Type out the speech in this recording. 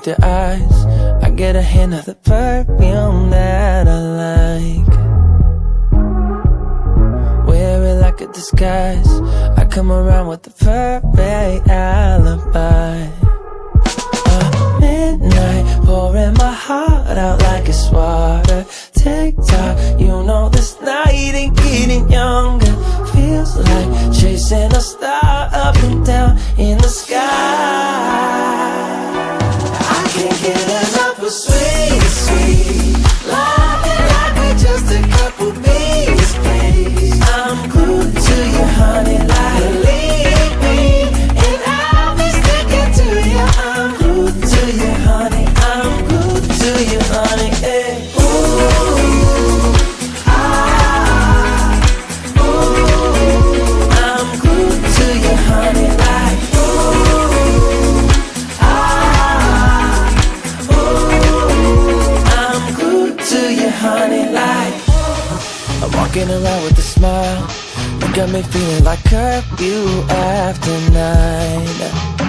with your eyes, I get a hint of the perfume that I like. Wear it like a disguise, I come around with the perfect alibi. Midnight, pouring my heart out like it's water. Tick-tock, you know this night ain't getting younger. Feels like chasing a star up and down in the sky. I can't get enough of sweet, sweet love, like we're just a couple bees, please. I'm glued to you, honey, like leave me, and I'll be sticking to you. I'm glued to you, honey, I'm glued to you, honey, hey. Ooh, I'm glued to you, honey, like I'm glued to you, honey, like. I'm walking around with a smile, you got me feeling like curfew after 9.